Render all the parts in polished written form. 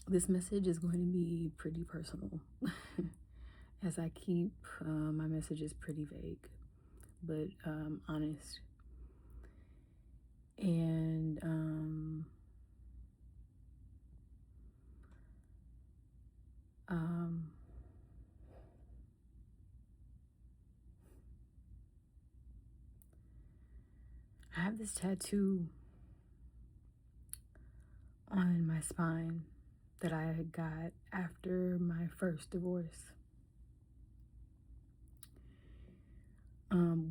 This message is going to be pretty personal. As I keep my messages pretty vague, but honest. And um, I have this tattoo on my spine that I got after my first divorce,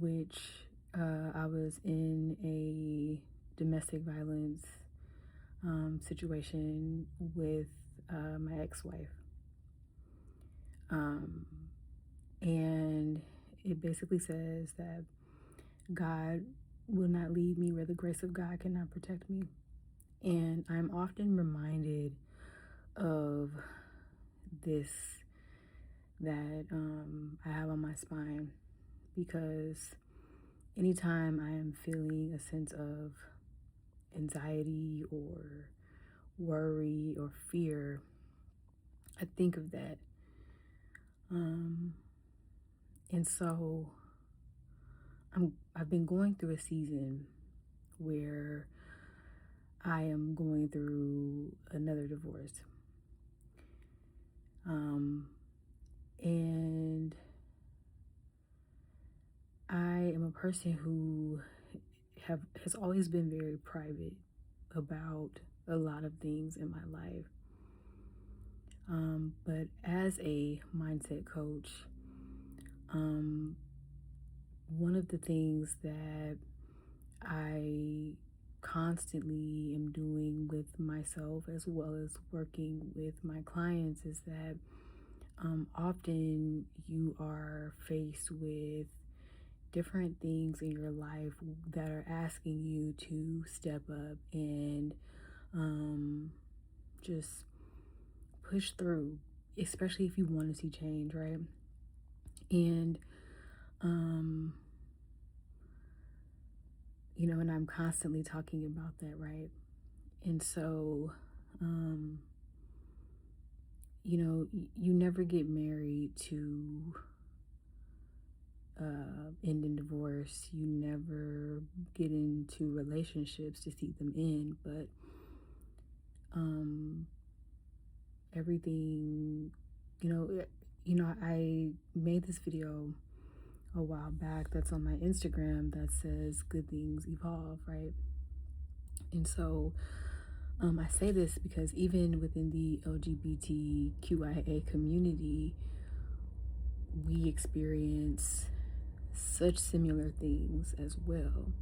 which I was in a domestic violence situation with my ex-wife. Um, and it basically says that God will not leave me where the grace of God cannot protect me. And I'm often reminded of this that I have on my spine because anytime I am feeling a sense of anxiety or worry or fear, I think of that. And so I've been going through a season where I am going through another divorce. And I am a person who has always been very private about a lot of things in my life. But as a mindset coach, one of the things that I constantly am doing with myself as well as working with my clients is that often you are faced with different things in your life that are asking you to step up and just push through, especially if you want to see change, right? And and I'm constantly talking about that, right? And so you never get married to end in divorce. You never get into relationships to see them end, but everything, I made this video a while back that's on my Instagram that says good things evolve, right? And so I say this because even within the LGBTQIA community, we experience such similar things as well,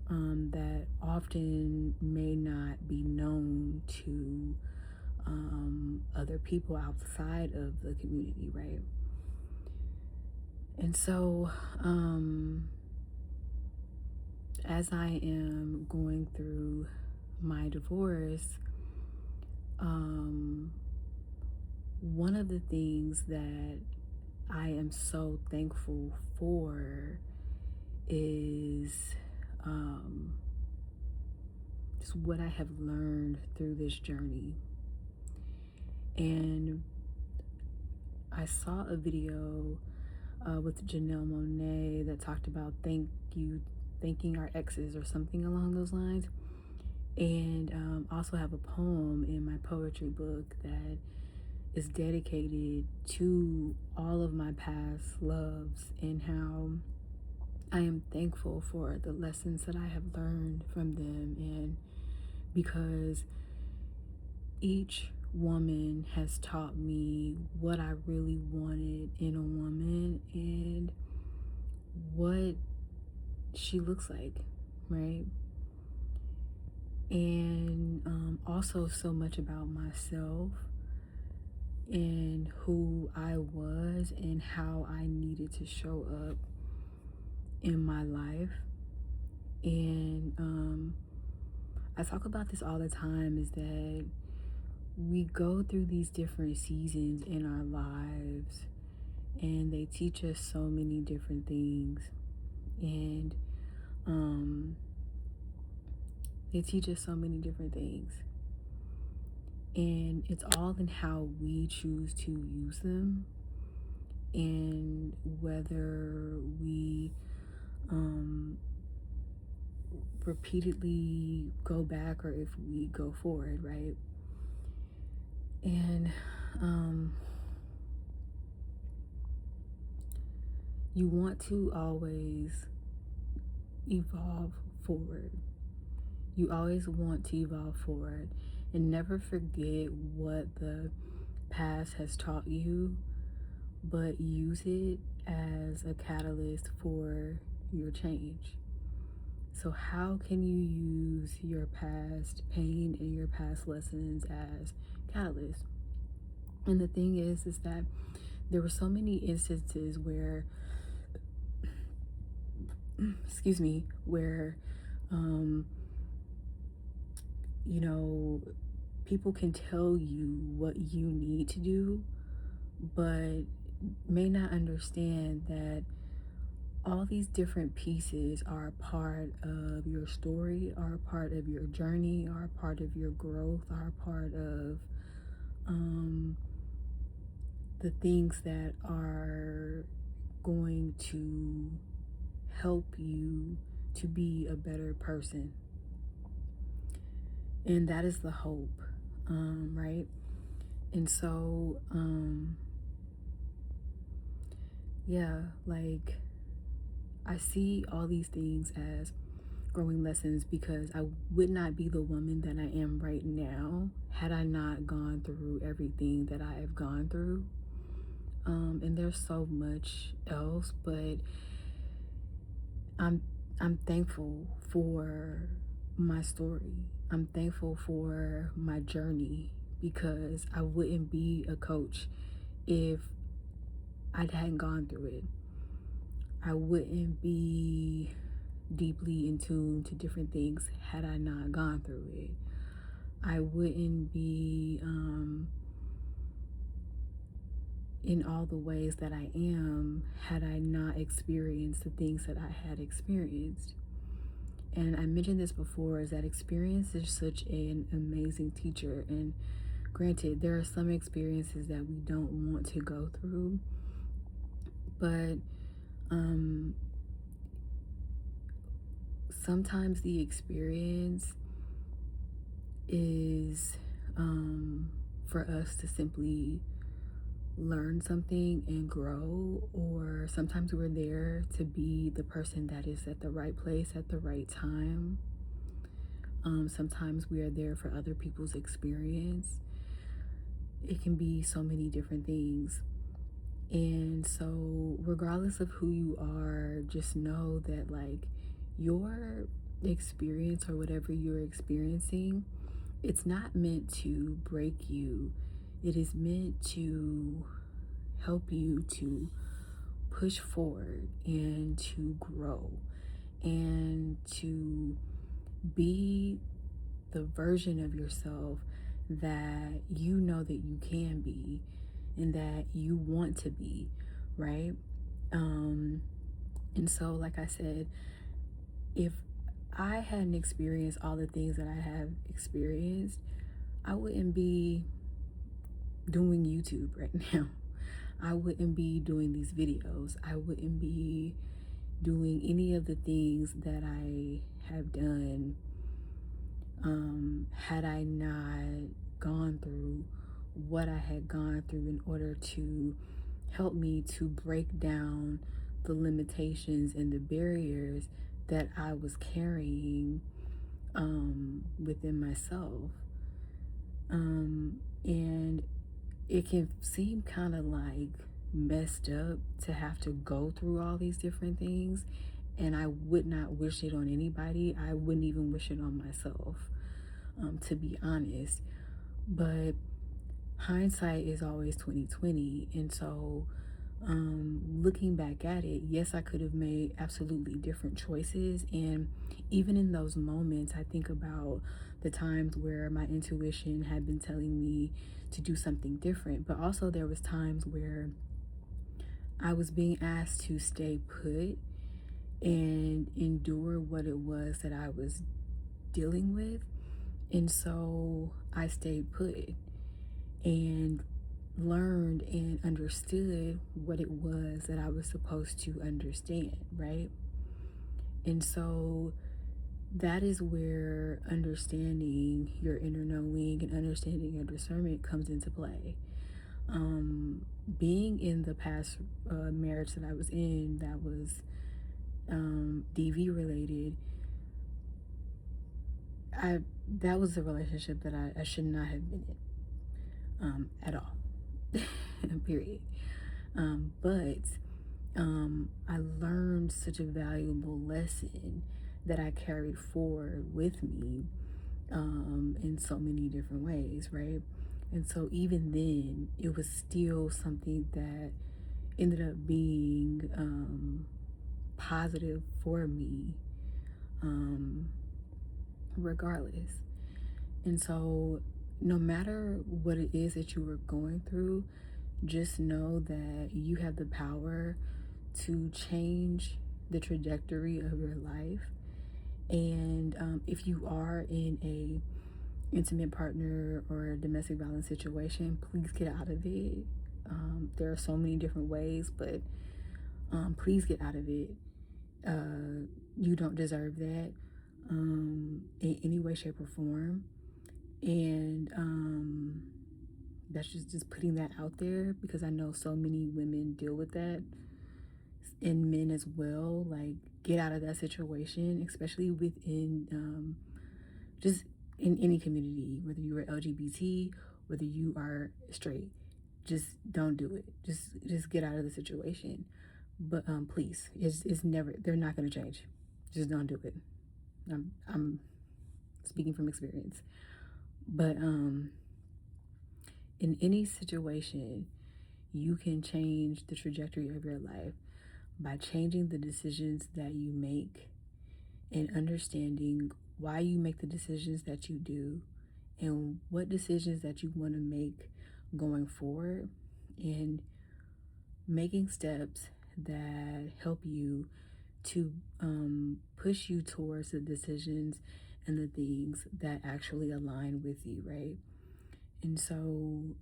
that often may not be known to other people outside of the community, right? And so as I am going through my divorce, one of the things that I am so thankful for is just what I have learned through this journey. And I saw a video with Janelle Monáe that talked about thanking our exes or something along those lines. And also have a poem in my poetry book that is dedicated to all of my past loves and how I am thankful for the lessons that I have learned from them, and because each woman has taught me what I really wanted in a woman and what she looks like, right? And also so much about myself and who I was and how I needed to show up in my life. And I talk about this all the time, is that we go through these different seasons in our lives and they teach us so many different things. And they teach us so many different things. And it's all in how we choose to use them, and whether we repeatedly go back or if we go forward, right? And you want to always evolve forward. You always want to evolve forward and never forget what the past has taught you, but use it as a catalyst for your change. So how can you use your past pain and your past lessons as catalysts? And the thing is that there were so many instances where, excuse me, where, you know, people can tell you what you need to do, but may not understand that all these different pieces are a part of your story, are a part of your journey, are a part of your growth, are a part of the things that are going to help you to be a better person. And that is the hope, right? And so, yeah, like, I see all these things as growing lessons, because I would not be the woman that I am right now had I not gone through everything that I have gone through. And there's so much else, but I'm thankful for my story. I'm thankful for my journey, because I wouldn't be a coach if I hadn't gone through it. I wouldn't be deeply in tune to different things had I not gone through it. I wouldn't be in all the ways that I am had I not experienced the things that I had experienced. And I mentioned this before, is that experience is such an amazing teacher. And granted, there are some experiences that we don't want to go through, but sometimes the experience is for us to simply learn something and grow, or sometimes we're there to be the person that is at the right place at the right time. Sometimes we are there for other people's experience. It can be so many different things. And so regardless of who you are, just know that, like, your experience or whatever you're experiencing, it's not meant to break you. It is meant to help you to push forward and to grow and to be the version of yourself that you know that you can be and that you want to be, right? And so, like I said, if I hadn't experienced all the things that I have experienced, I wouldn't be doing YouTube right now. I wouldn't be doing these videos. I wouldn't be doing any of the things that I have done had I not gone through what I had gone through in order to help me to break down the limitations and the barriers that I was carrying within myself. And it can seem kind of like messed up to have to go through all these different things, and I would not wish it on anybody. I wouldn't even wish it on myself, to be honest. But hindsight is always 2020, and so looking back at it, yes, I could have made absolutely different choices. And even in those moments, I think about the times where my intuition had been telling me to do something different, but also there was times where I was being asked to stay put and endure what it was that I was dealing with. And so I stayed put. and learned and understood what it was that I was supposed to understand, right? And so that is where understanding your inner knowing and understanding your discernment comes into play. Being in the past marriage that I was in, that was DV related, I that was a relationship that I should not have been in at all. Period. But I learned such a valuable lesson that I carried forward with me in so many different ways, right? And so even then, it was still something that ended up being positive for me, um, regardless. And so, no matter what it is that you were going through, just know that you have the power to change the trajectory of your life. And if you are in a intimate partner or domestic violence situation, please get out of it. There are so many different ways, but please get out of it. You don't deserve that in any way, shape, or form. And that's just putting that out there, because I know so many women deal with that, and men as well. Like, get out of that situation, especially within just in any community, whether you are LGBT, whether you are straight. Just don't do it. Just get out of the situation. But please, it's never, they're not going to change. Just don't do it. I'm speaking from experience. But in any situation, you can change the trajectory of your life by changing the decisions that you make and understanding why you make the decisions that you do and what decisions that you want to make going forward, and making steps that help you to push you towards the decisions and the things that actually align with you, right? And so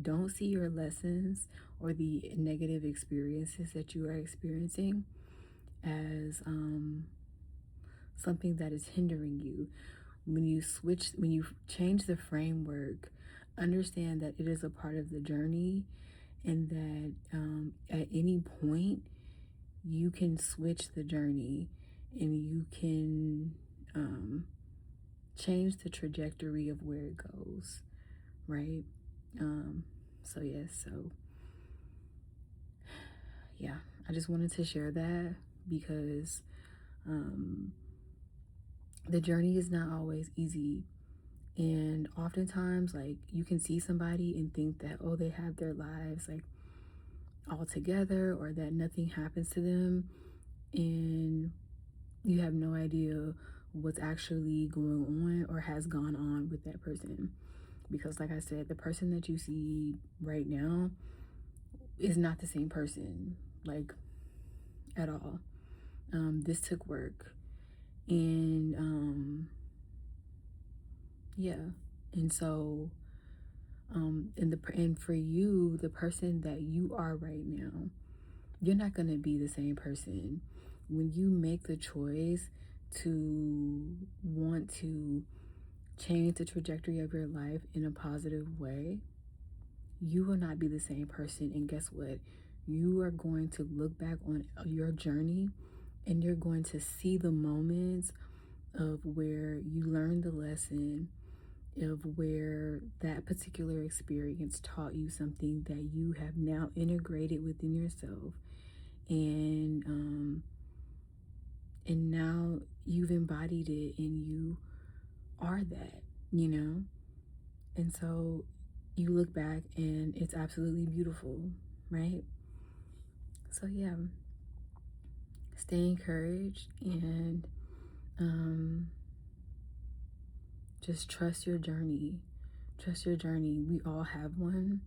don't see your lessons or the negative experiences that you are experiencing as something that is hindering you. When you change the framework, understand that it is a part of the journey, and that at any point you can switch the journey, and you can change the trajectory of where it goes, right? So yes, so yeah, I just wanted to share that, because the journey is not always easy. And oftentimes, like, you can see somebody and think that, oh, they have their lives like all together, or that nothing happens to them. And you have no idea what's actually going on or has gone on with that person. Because, like I said, the person that you see right now is not the same person, like, at all. This took work. And yeah. And so and for you, the person that you are right now, you're not going to be the same person. When you make the choice to want to change the trajectory of your life in a positive way, you will not be the same person. And guess what? You are going to look back on your journey, and you're going to see the moments of where you learned the lesson, of where that particular experience taught you something that you have now integrated within yourself. And now you've embodied it, and you are that, you know? And so you look back and it's absolutely beautiful, right? So yeah, stay encouraged, and just trust your journey. Trust your journey. We all have one,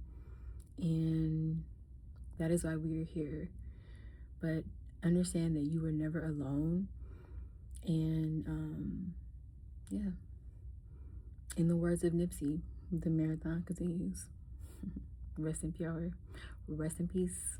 and that is why we are here. But understand that you were never alone. And yeah, in the words of Nipsey, The marathon continues. Rest in power. Rest in peace.